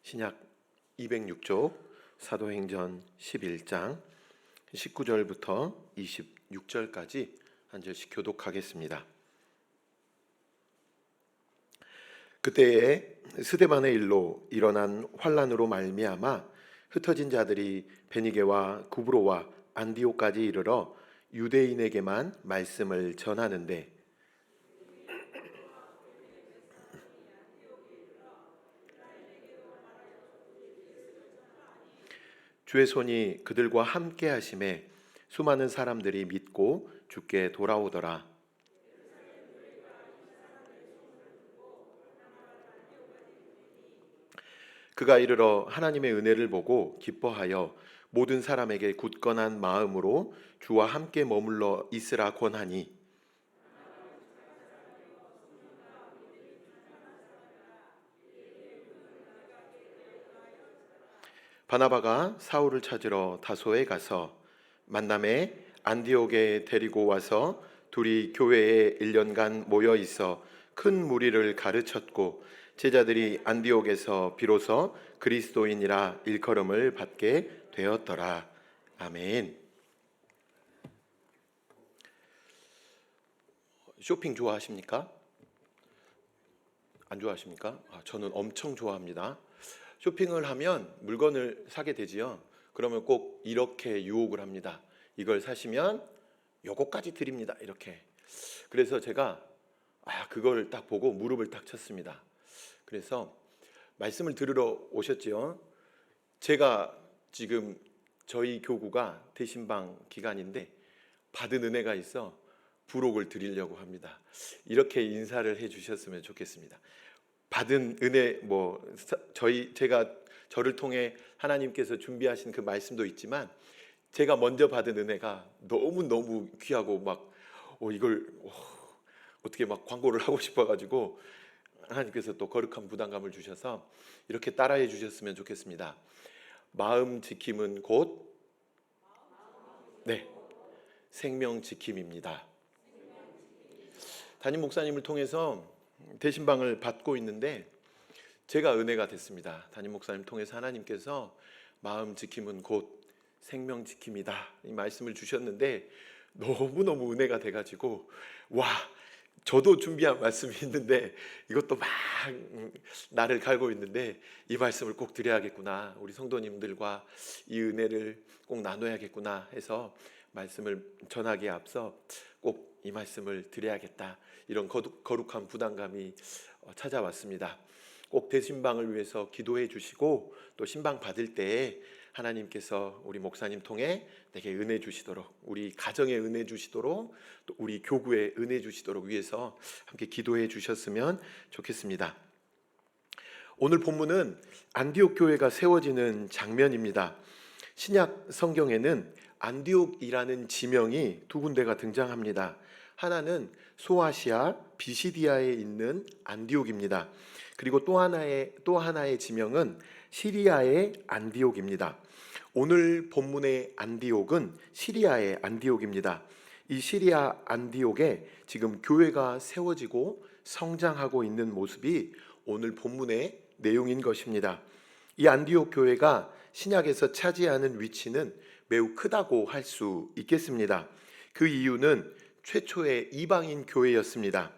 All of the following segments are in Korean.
신약 206쪽 사도행전 11장 19절부터 26절까지 한 절씩 교독하겠습니다. 그때에 스데반의 일로 일어난 환란으로 말미암아 흩어진 자들이 베니게와 구브로와 안디옥까지 이르러 유대인에게만 말씀을 전하는데 주의 손이 그들과 함께 하심에 수많은 사람들이 믿고 주께 돌아오더라. 그가 이르러 하나님의 은혜를 보고 기뻐하여 모든 사람에게 굳건한 마음으로 주와 함께 머물러 있으라 권하니 바나바가 사울을 찾으러 다소에 가서 만남에 안디옥에 데리고 와서 둘이 교회에 1년간 모여 있어 큰 무리를 가르쳤고 제자들이 안디옥에서 비로소 그리스도인이라 일컬음을 받게 되었더라. 아멘. 쇼핑 좋아하십니까? 안 좋아하십니까? 저는 엄청 좋아합니다. 쇼핑을 하면 물건을 사게 되지요. 그러면 꼭 이렇게 유혹을 합니다. 이걸 사시면 요거까지 드립니다. 이렇게. 그래서 제가 그걸 딱 보고 무릎을 딱 쳤습니다. 그래서 말씀을 들으러 오셨지요. 제가 지금 저희 교구가 대신방 기간인데 받은 은혜가 있어 부록을 드리려고 합니다. 이렇게 인사를 해주셨으면 좋겠습니다. 받은 은혜 제가 저를 통해 하나님께서 준비하신 그 말씀도 있지만 제가 먼저 받은 은혜가 너무 귀하고 이걸 어떻게 광고를 하고 싶어가지고 하나님께서 또 거룩한 부담감을 주셔서 이렇게 따라해 주셨으면 좋겠습니다. 마음 지킴은 곧 생명 지킴입니다. 담임 목사님을 통해서 대신방을 받고 있는데 제가 은혜가 됐습니다. 담임 목사님 통해서 하나님께서 마음 지킴은 곧 생명 지킴이다 이 말씀을 주셨는데 너무너무 은혜가 돼가지고 저도 준비한 말씀이 있는데 이것도 막 나를 갈고 있는데 이 말씀을 꼭 드려야겠구나, 우리 성도님들과 이 은혜를 꼭 나눠야겠구나 해서 말씀을 전하기에 앞서 꼭 이 말씀을 드려야겠다, 이런 거룩한 부담감이 찾아왔습니다. 꼭 대신방을 위해서 기도해 주시고 또 신방 받을 때에 하나님께서 우리 목사님 통해 내게 은혜 주시도록, 우리 가정에 은혜 주시도록, 또 우리 교구에 은혜 주시도록 위해서 함께 기도해 주셨으면 좋겠습니다. 오늘 본문은 안디옥 교회가 세워지는 장면입니다. 신약 성경에는 안디옥이라는 지명이 두 군데가 등장합니다. 하나는 소아시아 비시디아에 있는 안디옥입니다. 그리고 또 하나의 지명은 시리아의 안디옥입니다. 오늘 본문의 안디옥은 시리아의 안디옥입니다. 이 시리아 안디옥에 지금 교회가 세워지고 성장하고 있는 모습이 오늘 본문의 내용인 것입니다. 이 안디옥 교회가 신약에서 차지하는 위치는 매우 크다고 할 수 있겠습니다. 그 이유는 최초의 이방인 교회였습니다.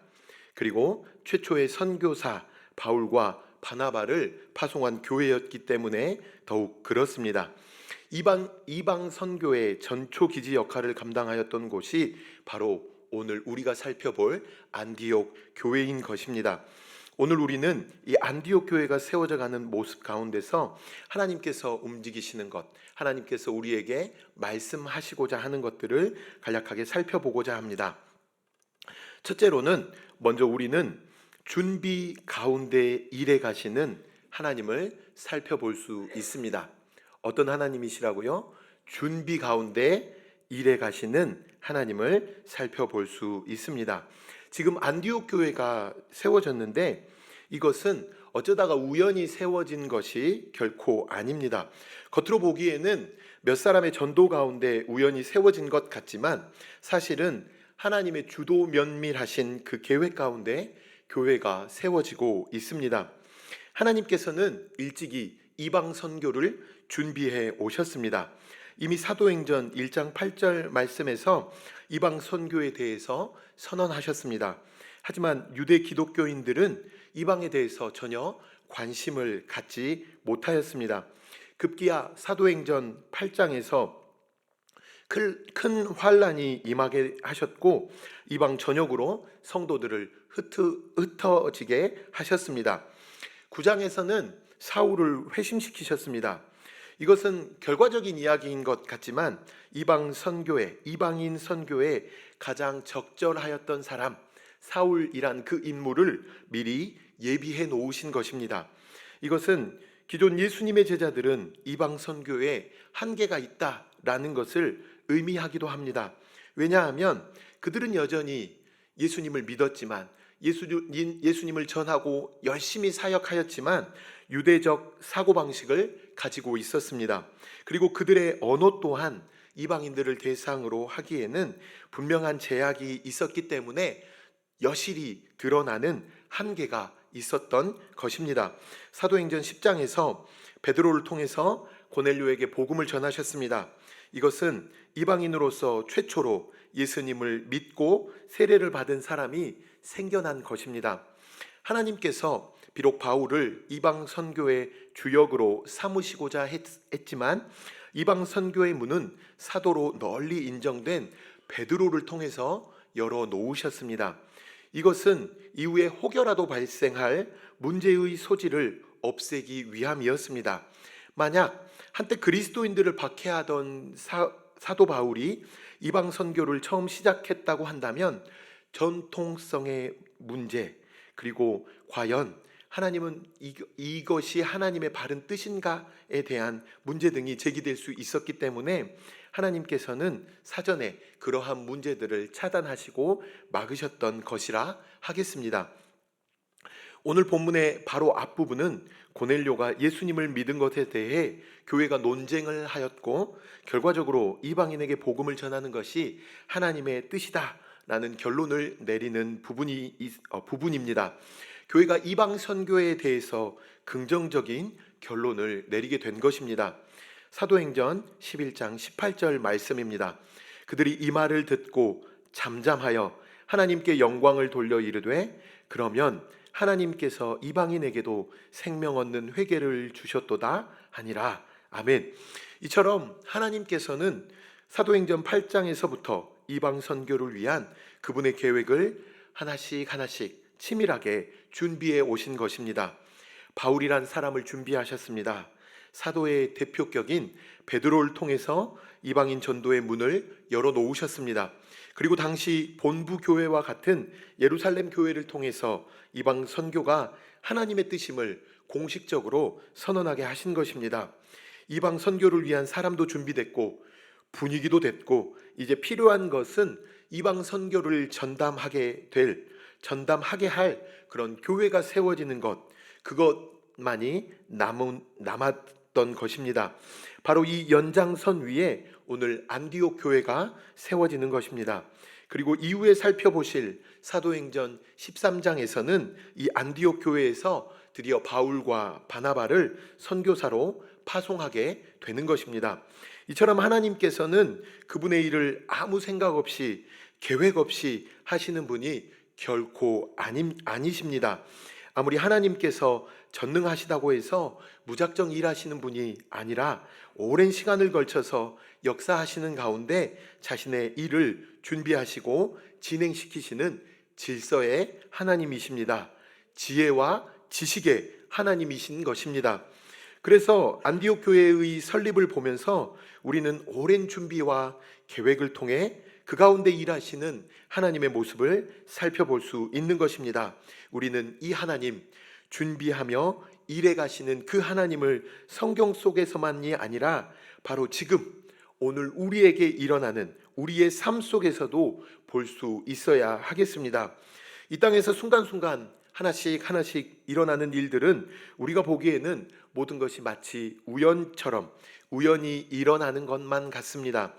그리고 최초의 선교사 바울과 바나바를 파송한 교회였기 때문에 더욱 그렇습니다. 이방 선교의 전초 기지 역할을 감당하였던 곳이 바로 오늘 우리가 살펴볼 안디옥 교회인 것입니다. 오늘 우리는 이 안디옥 교회가 세워져 가는 모습 가운데서 하나님께서 움직이시는 것, 하나님께서 우리에게 말씀하시고자 하는 것들을 간략하게 살펴보고자 합니다. 첫째로는 먼저 우리는 준비 가운데 일해 가시는 하나님을 살펴볼 수 있습니다. 어떤 하나님이시라고요? 준비 가운데 일해 가시는 하나님을 살펴볼 수 있습니다. 지금 안디옥 교회가 세워졌는데 이것은 어쩌다가 우연히 세워진 것이 결코 아닙니다. 겉으로 보기에는 몇 사람의 전도 가운데 우연히 세워진 것 같지만 사실은 하나님의 주도 면밀하신 그 계획 가운데 교회가 세워지고 있습니다. 하나님께서는 일찍이 이방 선교를 준비해 오셨습니다. 이미 사도행전 1장 8절 말씀에서 이방 선교에 대해서 선언하셨습니다. 하지만 유대 기독교인들은 이방에 대해서 전혀 관심을 갖지 못하였습니다. 급기야 사도행전 8장에서 큰 환란이 임하게 하셨고 이방 전역으로 성도들을 흩어지게 하셨습니다. 9장에서는 사울을 회심시키셨습니다. 이것은 결과적인 이야기인 것 같지만 이방인 선교에 가장 적절하였던 사람 사울이란 그 인물을 미리 예비해 놓으신 것입니다. 이것은 기존 예수님의 제자들은 이방 선교에 한계가 있다라는 것을 의미하기도 합니다. 왜냐하면 그들은 여전히 예수님을 믿었지만 예수님을 전하고 열심히 사역하였지만 유대적 사고방식을 가지고 있었습니다. 그리고 그들의 언어 또한 이방인들을 대상으로 하기에는 분명한 제약이 있었기 때문에 여실히 드러나는 한계가 있었던 것입니다. 사도행전 10장에서 베드로를 통해서 고넬료에게 복음을 전하셨습니다. 이것은 이방인으로서 최초로 예수님을 믿고 세례를 받은 사람이 생겨난 것입니다. 하나님께서 비록 바울을 이방 선교의 주역으로 삼으시고자 했지만 이방 선교의 문은 사도로 널리 인정된 베드로를 통해서 열어 놓으셨습니다. 이것은 이후에 혹여라도 발생할 문제의 소지를 없애기 위함이었습니다. 만약 한때 그리스도인들을 박해하던 사도 바울이 이방 선교를 처음 시작했다고 한다면 전통성의 문제 그리고 과연 하나님은 이것이 하나님의 바른 뜻인가에 대한 문제 등이 제기될 수 있었기 때문에 하나님께서는 사전에 그러한 문제들을 차단하시고 막으셨던 것이라 하겠습니다. 오늘 본문의 바로 앞부분은 고넬료가 예수님을 믿은 것에 대해 교회가 논쟁을 하였고 결과적으로 이방인에게 복음을 전하는 것이 하나님의 뜻이다 라는 결론을 내리는 부분입니다. 교회가 이방 선교에 대해서 긍정적인 결론을 내리게 된 것입니다. 사도행전 11장 18절 말씀입니다. 그들이 이 말을 듣고 잠잠하여 하나님께 영광을 돌려 이르되 그러면 하나님께서 이방인에게도 생명 얻는 회개를 주셨도다 하니라. 아멘. 이처럼 하나님께서는 사도행전 8장에서부터 이방 선교를 위한 그분의 계획을 하나씩 치밀하게 준비해 오신 것입니다. 바울이란 사람을 준비하셨습니다. 사도의 대표격인 베드로를 통해서 이방인 전도의 문을 열어 놓으셨습니다. 그리고 당시 본부 교회와 같은 예루살렘 교회를 통해서 이방 선교가 하나님의 뜻임을 공식적으로 선언하게 하신 것입니다. 이방 선교를 위한 사람도 준비됐고 분위기도 됐고 이제 필요한 것은 이방 선교를 전담하게 할 그런 교회가 세워지는 것, 그것만이 남았던 것입니다. 바로 이 연장선 위에 오늘 안디옥 교회가 세워지는 것입니다. 그리고 이후에 살펴보실 사도행전 13장에서는 이 안디옥 교회에서 드디어 바울과 바나바를 선교사로 파송하게 되는 것입니다. 이처럼 하나님께서는 그분의 일을 아무 생각 없이 계획 없이 하시는 분이 결코 아니십니다. 아무리 하나님께서 전능하시다고 해서 무작정 일하시는 분이 아니라 오랜 시간을 걸쳐서 역사하시는 가운데 자신의 일을 준비하시고 진행시키시는 질서의 하나님이십니다. 지혜와 지식의 하나님이신 것입니다. 그래서 안디옥 교회의 설립을 보면서 우리는 오랜 준비와 계획을 통해 그 가운데 일하시는 하나님의 모습을 살펴볼 수 있는 것입니다. 우리는 이 하나님, 준비하며 일해 가시는 그 하나님을 성경 속에서만이 아니라 바로 지금 오늘 우리에게 일어나는 우리의 삶 속에서도 볼 수 있어야 하겠습니다. 이 땅에서 순간순간 하나씩 일어나는 일들은 우리가 보기에는 모든 것이 마치 우연처럼 우연히 일어나는 것만 같습니다.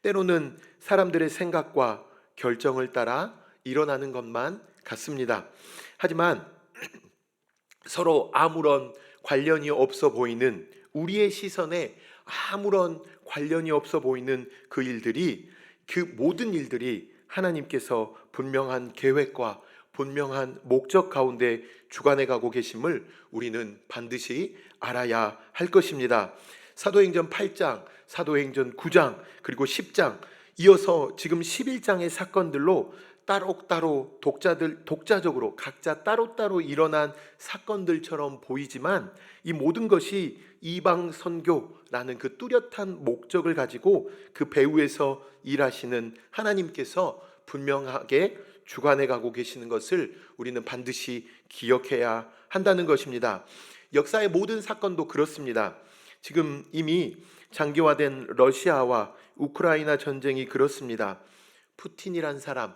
때로는 사람들의 생각과 결정을 따라 일어나는 것만 같습니다. 하지만 서로 아무런 관련이 없어 보이는, 우리의 시선에 아무런 관련이 없어 보이는 그 일들이, 그 모든 일들이 하나님께서 분명한 계획과 분명한 목적 가운데 주관해 가고 계심을 우리는 반드시 알아야 할 것입니다. 사도행전 8장, 사도행전 9장, 그리고 10장, 이어서 지금 11장의 사건들로 따로따로 독자적으로 각자 따로따로 일어난 사건들처럼 보이지만, 이 모든 것이 이방 선교라는 그 뚜렷한 목적을 가지고 그 배후에서 일하시는 하나님께서 분명하게 주관해 가고 계시는 것을 우리는 반드시 기억해야 한다는 것입니다. 역사의 모든 사건도 그렇습니다. 지금 이미 장기화된 러시아와 우크라이나 전쟁이 그렇습니다. 푸틴이란 사람,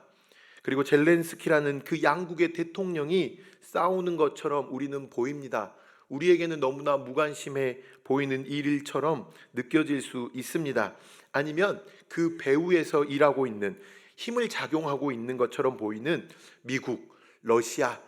그리고 젤렌스키라는 그 양국의 대통령이 싸우는 것처럼 우리는 보입니다. 우리에게는 너무나 무관심해 보이는 일처럼 느껴질 수 있습니다. 아니면 그 배후에서 일하고 있는, 힘을 작용하고 있는 것처럼 보이는 미국, 러시아,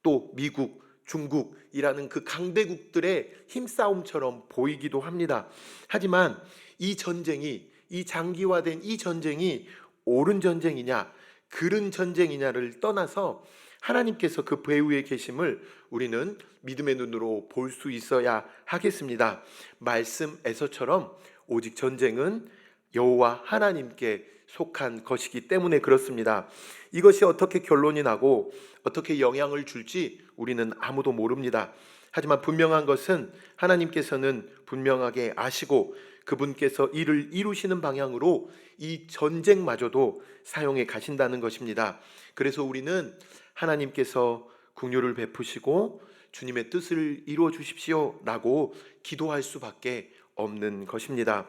또 미국, 중국이라는 그 강대국들의 힘싸움처럼 보이기도 합니다. 하지만 이 전쟁이, 이 장기화된 이 전쟁이 옳은 전쟁이냐 그른 전쟁이냐를 떠나서 하나님께서 그 배후에 계심을 우리는 믿음의 눈으로 볼 수 있어야 하겠습니다. 말씀에서처럼 오직 전쟁은 여호와 하나님께 속한 것이기 때문에 그렇습니다. 이것이 어떻게 결론이 나고 어떻게 영향을 줄지 우리는 아무도 모릅니다. 하지만 분명한 것은 하나님께서는 분명하게 아시고 그분께서 이를 이루시는 방향으로 이 전쟁마저도 사용해 가신다는 것입니다. 그래서 우리는 하나님께서 긍휼을 베푸시고 주님의 뜻을 이루어 주십시오 라고 기도할 수밖에 없는 것입니다.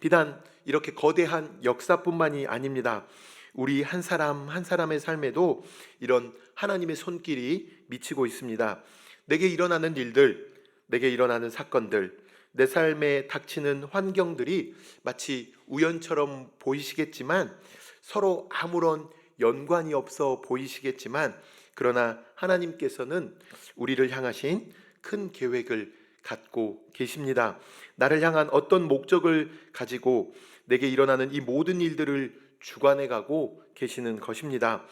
비단 이렇게 거대한 역사뿐만이 아닙니다. 우리 한 사람 한 사람의 삶에도 이런 하나님의 손길이 미치고 있습니다. 내게 일어나는 일들, 내게 일어나는 사건들, 내 삶에 닥치는 환경들이 마치 우연처럼 보이시겠지만, 서로 아무런 연관이 없어 보이시겠지만, 그러나 하나님께서는 우리를 향하신 큰 계획을 갖고 계십니다. 나를 향한 어떤 목적을 가지고 내게 일어나는 이 모든 일들을 주관해 가고 계시는 것입니다.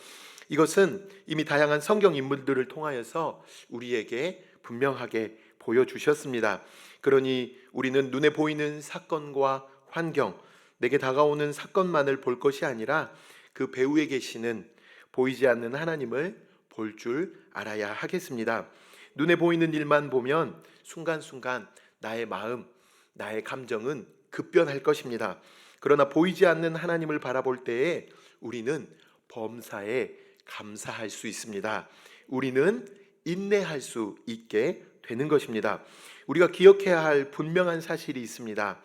이것은 이미 다양한 성경 인물들을 통하여서 우리에게 분명하게 보여주셨습니다. 그러니 우리는 눈에 보이는 사건과 환경, 내게 다가오는 사건만을 볼 것이 아니라 그 배후에 계시는 보이지 않는 하나님을 볼 줄 알아야 하겠습니다. 눈에 보이는 일만 보면 순간순간 나의 마음, 나의 감정은 급변할 것입니다. 그러나 보이지 않는 하나님을 바라볼 때에 우리는 범사에 감사할 수 있습니다. 우리는 인내할 수 있게 되는 것입니다. 우리가 기억해야 할 분명한 사실이 있습니다.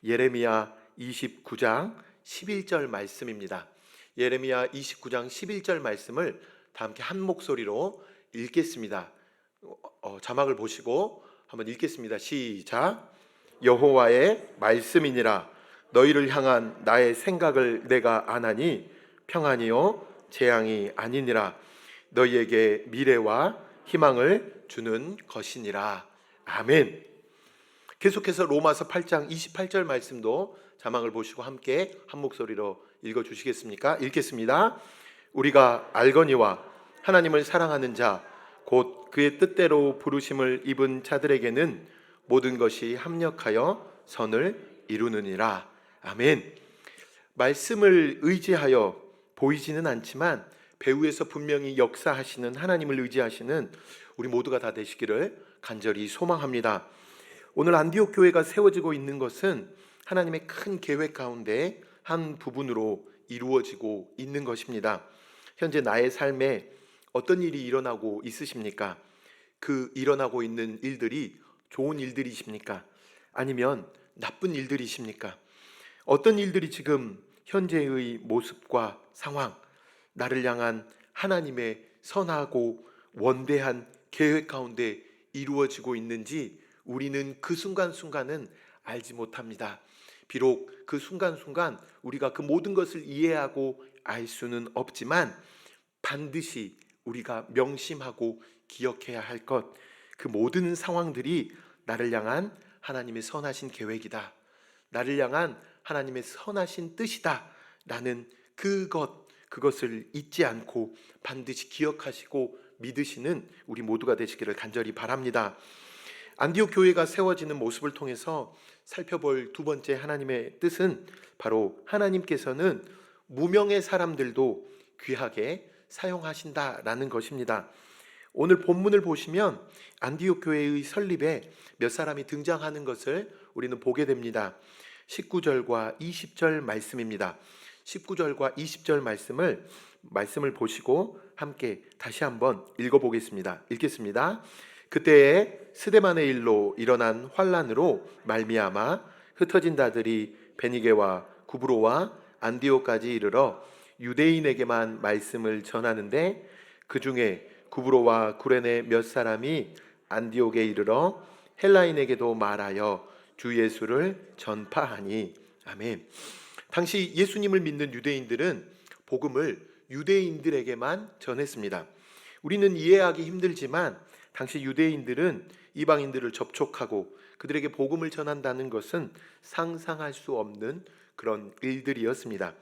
예레미야 29장 11절 말씀입니다. 예레미야 29장 11절 말씀을 다 함께 한 목소리로 읽겠습니다. 자막을 보시고 한번 읽겠습니다. 시작. 여호와의 말씀이니라. 너희를 향한 나의 생각을 내가 아나니 평안이요 재앙이 아니니라. 너희에게 미래와 희망을 주는 것이니라. 아멘. 계속해서 로마서 8장 28절 말씀도 자막을 보시고 함께 한 목소리로 읽어주시겠습니까? 읽겠습니다. 우리가 알거니와 하나님을 사랑하는 자 곧 그의 뜻대로 부르심을 입은 자들에게는 모든 것이 합력하여 선을 이루느니라. 아멘. 말씀을 의지하여 보이지는 않지만 배후에서 분명히 역사하시는 하나님을 의지하시는 우리 모두가 다 되시기를 간절히 소망합니다. 오늘 안디옥 교회가 세워지고 있는 것은 하나님의 큰 계획 가운데 한 부분으로 이루어지고 있는 것입니다. 현재 나의 삶에 어떤 일이 일어나고 있으십니까? 그 일어나고 있는 일들이 좋은 일들이십니까? 아니면 나쁜 일들이십니까? 어떤 일들이 지금 현재의 모습과 상황, 나를 향한 하나님의 선하고 원대한 계획 가운데 이루어지고 있는지 우리는 그 순간순간은 알지 못합니다. 비록 그 순간순간 우리가 그 모든 것을 이해하고 알 수는 없지만 반드시 우리가 명심하고 기억해야 할 것, 그 모든 상황들이 나를 향한 하나님의 선하신 계획이다, 나를 향한 하나님의 선하신 뜻이다 라는 그것을 잊지 않고 반드시 기억하시고 믿으시는 우리 모두가 되시기를 간절히 바랍니다. 안디옥 교회가 세워지는 모습을 통해서 살펴볼 두 번째 하나님의 뜻은 바로 하나님께서는 무명의 사람들도 귀하게 사용하신다라는 것입니다. 오늘 본문을 보시면 안디옥 교회의 설립에 몇 사람이 등장하는 것을 우리는 보게 됩니다. 19절과 20절 말씀입니다. 19절과 20절 말씀을 보시고 함께 다시 한번 읽어보겠습니다. 읽겠습니다. 그때에 스데반의 일로 일어난 환란으로 말미암아 흩어진 자들이 베니게와 구브로와 안디옥까지 이르러 유대인에게만 말씀을 전하는데 그 중에 구브로와 구레네 몇 사람이 안디옥에 이르러 헬라인에게도 말하여 주 예수를 전파하니. 아멘. 당시 예수님을 믿는 유대인들은 복음을 유대인들에게만 전했습니다. 우리는 이해하기 힘들지만 당시 유대인들은 이방인들을 접촉하고 그들에게 복음을 전한다는 것은 상상할 수 없는 그런 일들이었습니다.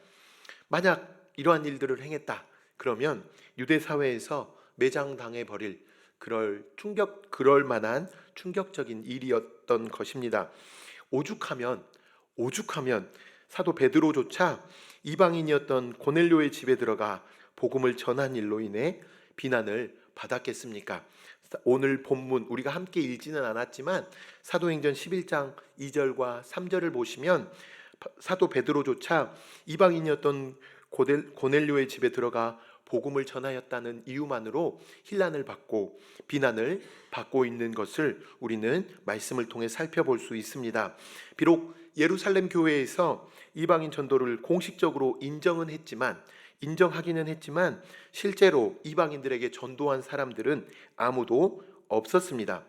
만약 이러한 일들을 행했다 그러면 유대 사회에서 매장당해 버릴 그럴 만한 충격적인 일이었던 것입니다. 오죽하면 사도 베드로조차 이방인이었던 고넬료의 집에 들어가 복음을 전한 일로 인해 비난을 받았겠습니까? 오늘 본문 우리가 함께 읽지는 않았지만 사도행전 11장 2절과 3절을 보시면 사도 베드로조차 이방인이었던 고넬료의 집에 들어가 복음을 전하였다는 이유만으로 힐난을 받고 비난을 받고 있는 것을 우리는 말씀을 통해 살펴볼 수 있습니다. 비록 예루살렘 교회에서 이방인 전도를 공식적으로 인정하기는 했지만 실제로 이방인들에게 전도한 사람들은 아무도 없었습니다.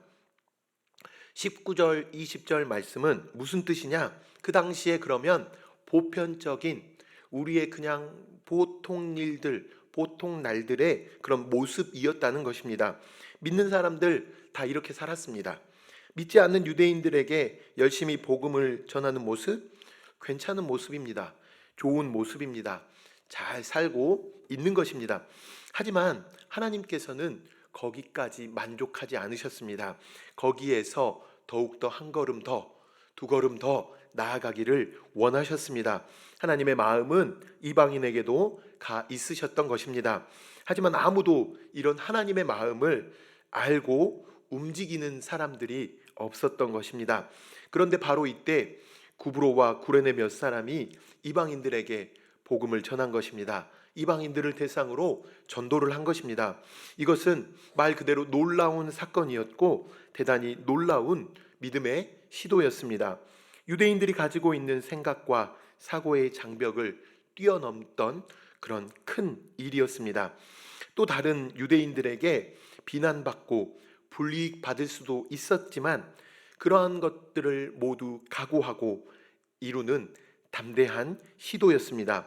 19절 20절 말씀은 무슨 뜻이냐? 그 당시에 그러면 보편적인 우리의 그냥 보통 일들, 보통 날들의 그런 모습이었다는 것입니다. 믿는 사람들 다 이렇게 살았습니다. 믿지 않는 유대인들에게 열심히 복음을 전하는 모습, 괜찮은 모습입니다. 좋은 모습입니다. 잘 살고 있는 것입니다. 하지만 하나님께서는 거기까지 만족하지 않으셨습니다. 거기에서 더욱더 한 걸음 더, 두 걸음 더 나아가기를 원하셨습니다. 하나님의 마음은 이방인에게도 가 있으셨던 것입니다. 하지만 아무도 이런 하나님의 마음을 알고 움직이는 사람들이 없었던 것입니다. 그런데 바로 이때 구브로와 구레네 몇 사람이 이방인들에게 복음을 전한 것입니다. 이방인들을 대상으로 전도를 한 것입니다. 이것은 말 그대로 놀라운 사건이었고 대단히 놀라운 믿음의 시도였습니다. 유대인들이 가지고 있는 생각과 사고의 장벽을 뛰어넘던 그런 큰 일이었습니다. 또 다른 유대인들에게 비난받고 불이익받을 수도 있었지만 그러한 것들을 모두 각오하고 이루는 담대한 시도였습니다.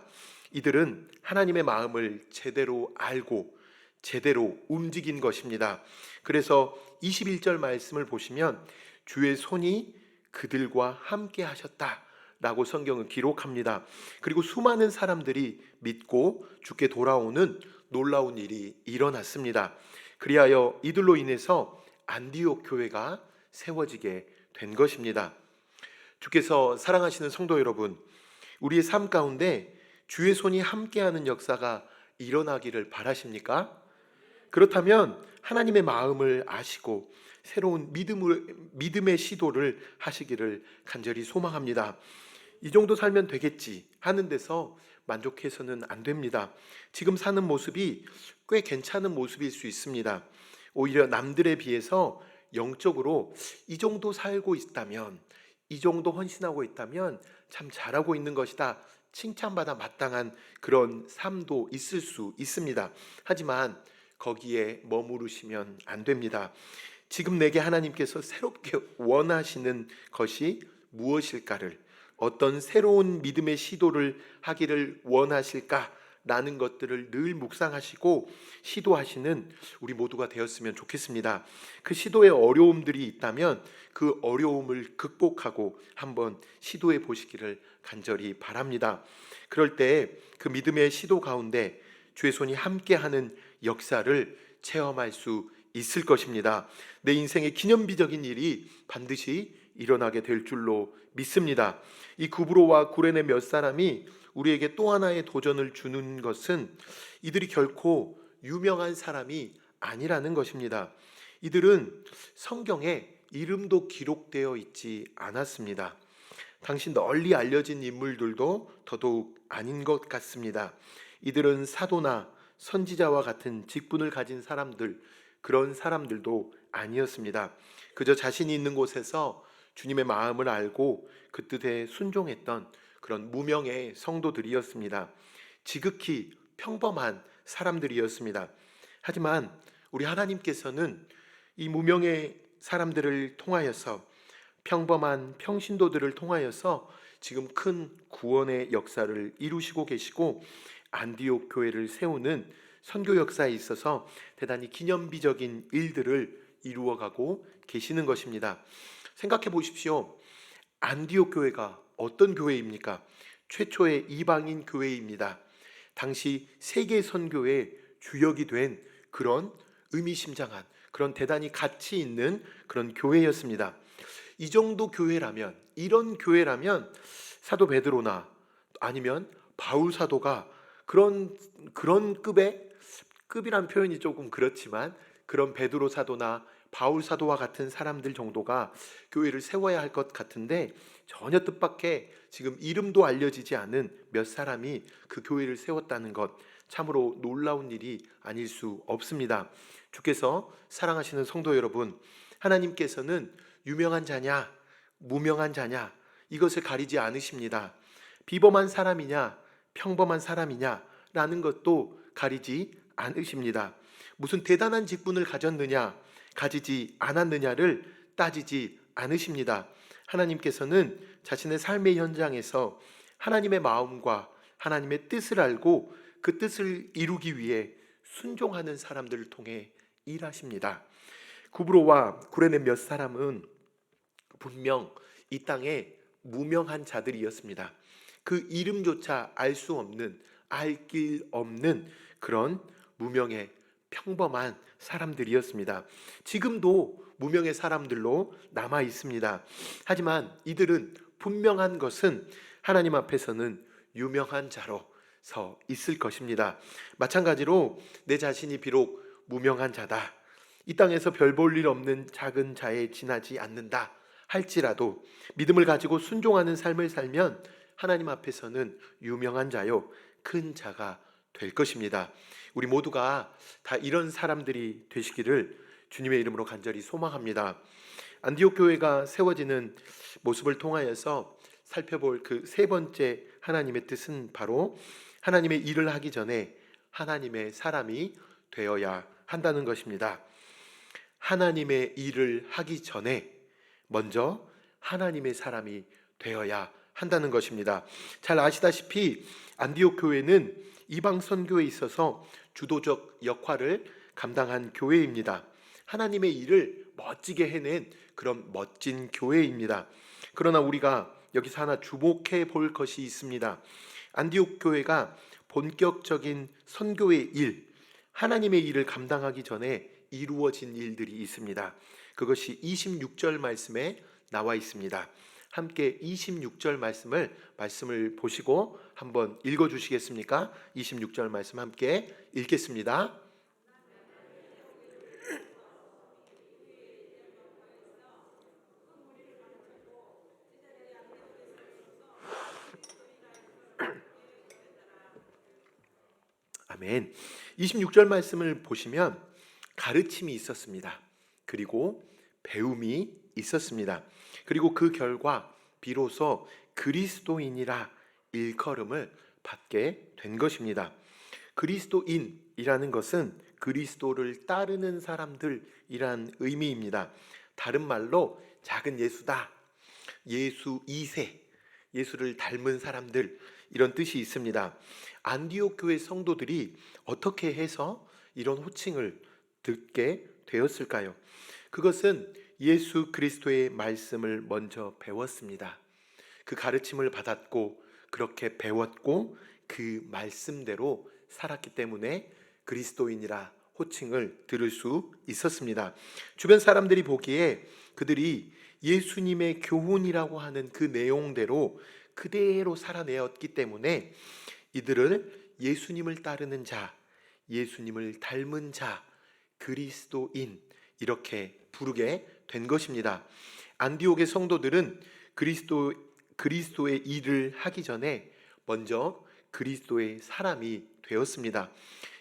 이들은 하나님의 마음을 제대로 알고 제대로 움직인 것입니다. 그래서 21절 말씀을 보시면 주의 손이 그들과 함께 하셨다라고 성경은 기록합니다. 그리고 수많은 사람들이 믿고 주께 돌아오는 놀라운 일이 일어났습니다. 그리하여 이들로 인해서 안디옥 교회가 세워지게 된 것입니다. 주께서 사랑하시는 성도 여러분, 우리의 삶 가운데 주의 손이 함께하는 역사가 일어나기를 바라십니까? 그렇다면 하나님의 마음을 아시고 새로운 믿음의 시도를 하시기를 간절히 소망합니다. 이 정도 살면 되겠지 하는 데서 만족해서는 안 됩니다. 지금 사는 모습이 꽤 괜찮은 모습일 수 있습니다. 오히려 남들에 비해서 영적으로 이 정도 살고 있다면, 이 정도 헌신하고 있다면 참 잘하고 있는 것이다, 칭찬받아 마땅한 그런 삶도 있을 수 있습니다. 하지만 거기에 머무르시면 안 됩니다. 지금 내게 하나님께서 새롭게 원하시는 것이 무엇일까를, 어떤 새로운 믿음의 시도를 하기를 원하실까 라는 것들을 늘 묵상하시고 시도하시는 우리 모두가 되었으면 좋겠습니다. 그 시도에 어려움들이 있다면 그 어려움을 극복하고 한번 시도해 보시기를 간절히 바랍니다. 그럴 때 그 믿음의 시도 가운데 주의 손이 함께하는 역사를 체험할 수 있을 것입니다. 내 인생의 기념비적인 일이 반드시 일어나게 될 줄로 믿습니다. 이 구브로와 구레네 몇 사람이 우리에게 또 하나의 도전을 주는 것은 이들이 결코 유명한 사람이 아니라는 것입니다. 이들은 성경에 이름도 기록되어 있지 않았습니다. 당시 널리 알려진 인물들도 더더욱 아닌 것 같습니다. 이들은 사도나 선지자와 같은 직분을 가진 사람들, 그런 사람들도 아니었습니다. 그저 자신이 있는 곳에서 주님의 마음을 알고 그 뜻에 순종했던 그런 무명의 성도들이었습니다. 지극히 평범한 사람들이었습니다. 하지만 우리 하나님께서는 이 무명의 사람들을 통하여서, 평범한 평신도들을 통하여서 지금 큰 구원의 역사를 이루시고 계시고 안디옥 교회를 세우는 선교 역사에 있어서 대단히 기념비적인 일들을 이루어가고 계시는 것입니다. 생각해 보십시오. 안디옥 교회가 어떤 교회입니까? 최초의 이방인 교회입니다. 당시 세계 선교의 주역이 된 그런 의미심장한, 그런 대단히 가치 있는 그런 교회였습니다. 이 정도 교회라면, 이런 교회라면 사도 베드로나 아니면 바울 사도가 그런 급이란 표현이 조금 그렇지만 그런 베드로 사도나 바울 사도와 같은 사람들 정도가 교회를 세워야 할 것 같은데 전혀 뜻밖의 지금 이름도 알려지지 않은 몇 사람이 그 교회를 세웠다는 것, 참으로 놀라운 일이 아닐 수 없습니다. 주께서 사랑하시는 성도 여러분, 하나님께서는 유명한 자냐 무명한 자냐 이것을 가리지 않으십니다. 비범한 사람이냐 평범한 사람이냐 라는 것도 가리지 않으십니다. 무슨 대단한 직분을 가졌느냐 가지지 않았느냐를 따지지 않으십니다. 하나님께서는 자신의 삶의 현장에서 하나님의 마음과 하나님의 뜻을 알고 그 뜻을 이루기 위해 순종하는 사람들을 통해 일하십니다. 구브로와 구레네 몇 사람은 분명 이 땅에 무명한 자들이었습니다. 그 이름조차 알 수 없는, 알 길 없는 그런 무명의 평범한 사람들이었습니다. 지금도 무명의 사람들로 남아 있습니다. 하지만 이들은 분명한 것은 하나님 앞에서는 유명한 자로 서 있을 것입니다. 마찬가지로 내 자신이 비록 무명한 자다, 이 땅에서 별 볼 일 없는 작은 자에 지나지 않는다 할지라도 믿음을 가지고 순종하는 삶을 살면 하나님 앞에서는 유명한 자요 큰 자가 될 것입니다. 우리 모두가 다 이런 사람들이 되시기를 주님의 이름으로 간절히 소망합니다. 안디옥 교회가 세워지는 모습을 통하여서 살펴볼 그 세 번째 하나님의 뜻은 바로 하나님의 일을 하기 전에 하나님의 사람이 되어야 한다는 것입니다. 하나님의 일을 하기 전에 먼저 하나님의 사람이 되어야 한다는 것입니다. 잘 아시다시피 안디옥 교회는 이방 선교에 있어서 주도적 역할을 감당한 교회입니다. 하나님의 일을 멋지게 해낸 그런 멋진 교회입니다. 그러나 우리가 여기서 하나 주목해 볼 것이 있습니다. 안디옥 교회가 본격적인 선교의 일, 하나님의 일을 감당하기 전에 이루어진 일들이 있습니다. 그것이 26절 말씀에 나와 있습니다. 함께 26절 말씀을 보시고 한번 읽어 주시겠습니까? 26절 말씀 함께 읽겠습니다. 아멘. 26절 말씀을 보시면 가르침이 있었습니다. 그리고 배움이 있었습니다. 그리고 그 결과 비로소 그리스도인이라 일컬음을 받게 된 것입니다. 그리스도인이라는 것은 그리스도를 따르는 사람들이란 의미입니다. 다른 말로 작은 예수다, 예수 2세, 예수를 닮은 사람들, 이런 뜻이 있습니다. 안디옥 교회 성도들이 어떻게 해서 이런 호칭을 듣게 되었을까요? 그것은 예수 그리스도의 말씀을 먼저 배웠습니다. 그 가르침을 받았고 그렇게 배웠고 그 말씀대로 살았기 때문에 그리스도인이라 호칭을 들을 수 있었습니다. 주변 사람들이 보기에 그들이 예수님의 교훈이라고 하는 그 내용대로 그대로 살아내었기 때문에 이들을 예수님을 따르는 자, 예수님을 닮은 자, 그리스도인 이렇게 부르게 된 것입니다. 안디옥의 성도들은 그리스도의 일을 하기 전에 먼저 그리스도의 사람이 되었습니다.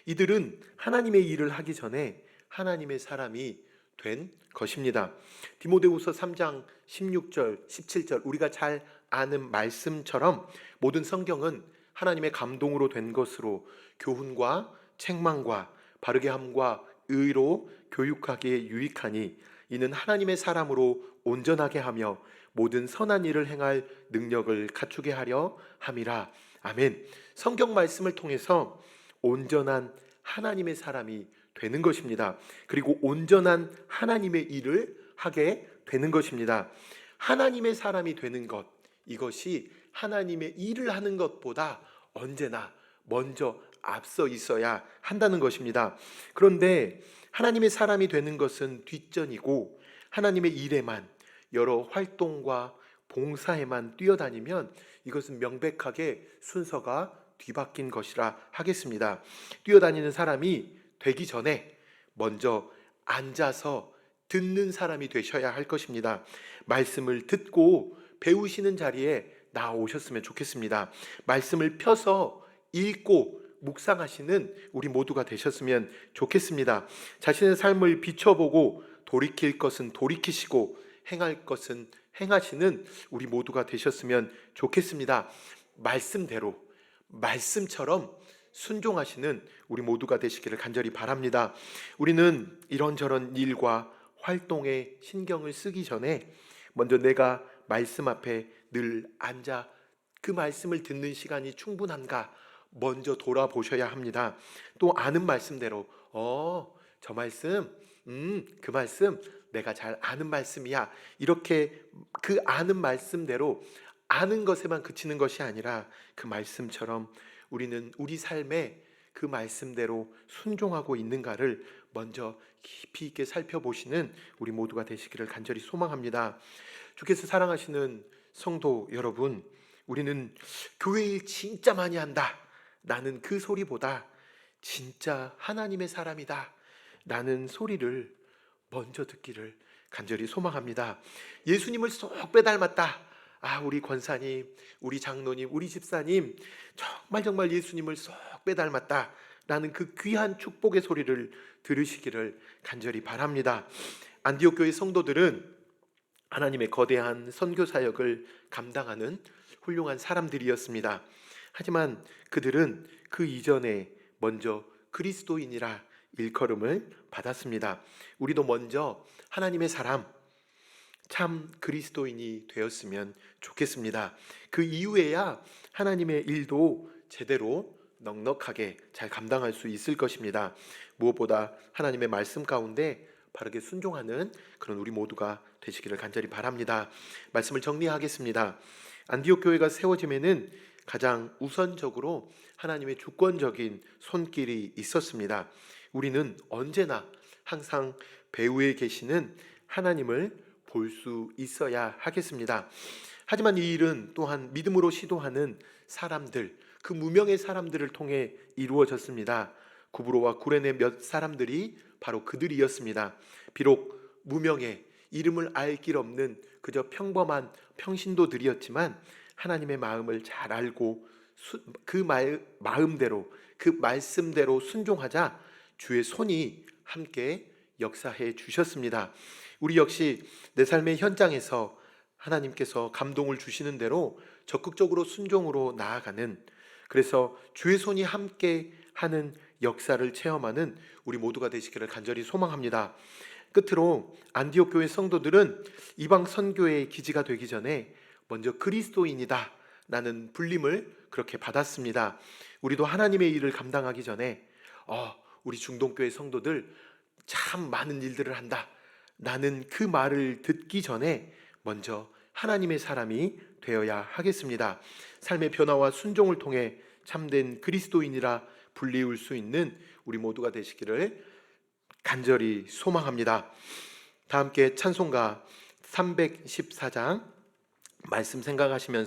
이들은 하나님의 일을 하기 전에 하나님의 사람이 된 것입니다. 디모데후서 3장 16절, 17절 우리가 잘 아는 말씀처럼 모든 성경은 하나님의 감동으로 된 것으로 교훈과 책망과 바르게 함과 의로 교육하기에 유익하니 이는 하나님의 사람으로 온전하게 하며 모든 선한 일을 행할 능력을 갖추게 하려 함이라. 아멘. 성경 말씀을 통해서 온전한 하나님의 사람이 되는 것입니다. 그리고 온전한 하나님의 일을 하게 되는 것입니다. 하나님의 사람이 되는 것, 이것이 하나님의 일을 하는 것보다 언제나 먼저 앞서 있어야 한다는 것입니다. 그런데 하나님의 사람이 되는 것은 뒷전이고 하나님의 일에만, 여러 활동과 봉사에만 뛰어다니면 이것은 명백하게 순서가 뒤바뀐 것이라 하겠습니다. 뛰어다니는 사람이 되기 전에 먼저 앉아서 듣는 사람이 되셔야 할 것입니다. 말씀을 듣고 배우시는 자리에 나오셨으면 좋겠습니다. 말씀을 펴서 읽고 묵상하시는 우리 모두가 되셨으면 좋겠습니다. 자신의 삶을 비춰보고 돌이킬 것은 돌이키시고 행할 것은 행하시는 우리 모두가 되셨으면 좋겠습니다. 말씀대로, 말씀처럼 순종하시는 우리 모두가 되시기를 간절히 바랍니다. 우리는 이런저런 일과 활동에 신경을 쓰기 전에 먼저 내가 말씀 앞에 늘 앉아 그 말씀을 듣는 시간이 충분한가 먼저 돌아보셔야 합니다. 또 아는 말씀대로 저 말씀 그 말씀 내가 잘 아는 말씀이야, 이렇게 그 아는 말씀대로 아는 것에만 그치는 것이 아니라 그 말씀처럼 우리는 우리 삶에 그 말씀대로 순종하고 있는가를 먼저 깊이 있게 살펴보시는 우리 모두가 되시기를 간절히 소망합니다. 주께서 사랑하시는 성도 여러분, 우리는 교회 일 진짜 많이 한다, 나는 그 소리보다 진짜 하나님의 사람이다, 나는 소리를 먼저 듣기를 간절히 소망합니다. 예수님을 쏙 빼닮았다, 우리 권사님, 우리 장로님, 우리 집사님 정말 예수님을 쏙 빼닮았다 라는 그 귀한 축복의 소리를 들으시기를 간절히 바랍니다. 안디옥 교회 성도들은 하나님의 거대한 선교 사역을 감당하는 훌륭한 사람들이었습니다. 하지만 그들은 그 이전에 먼저 그리스도인이라 일컬음을 받았습니다. 우리도 먼저 하나님의 사람, 참 그리스도인이 되었으면 좋겠습니다. 그 이후에야 하나님의 일도 제대로 넉넉하게 잘 감당할 수 있을 것입니다. 무엇보다 하나님의 말씀 가운데 바르게 순종하는 그런 우리 모두가 되시기를 간절히 바랍니다. 말씀을 정리하겠습니다. 안디옥 교회가 세워짐에는 가장 우선적으로 하나님의 주권적인 손길이 있었습니다. 우리는 언제나 항상 배후에 계시는 하나님을 볼 수 있어야 하겠습니다. 하지만 이 일은 또한 믿음으로 시도하는 사람들, 그 무명의 사람들을 통해 이루어졌습니다. 구브로와 구레네 몇 사람들이 바로 그들이었습니다. 비록 무명의, 이름을 알 길 없는 그저 평범한 평신도들이었지만 하나님의 마음을 잘 알고 그 마음대로, 그 말씀대로 순종하자 주의 손이 함께 역사해 주셨습니다. 우리 역시 내 삶의 현장에서 하나님께서 감동을 주시는 대로 적극적으로 순종으로 나아가는, 그래서 주의 손이 함께 하는 역사를 체험하는 우리 모두가 되시기를 간절히 소망합니다. 끝으로 안디옥 교회 성도들은 이방 선교의 기지가 되기 전에 먼저 그리스도인이다 라는 불림을 그렇게 받았습니다. 우리도 하나님의 일을 감당하기 전에 우리 중동교회 성도들 참 많은 일들을 한다 라는 그 말을 듣기 전에 먼저 하나님의 사람이 되어야 하겠습니다. 삶의 변화와 순종을 통해 참된 그리스도인이라 불리울 수 있는 우리 모두가 되시기를 간절히 소망합니다. 다 함께 찬송가 314장 말씀 생각하시면서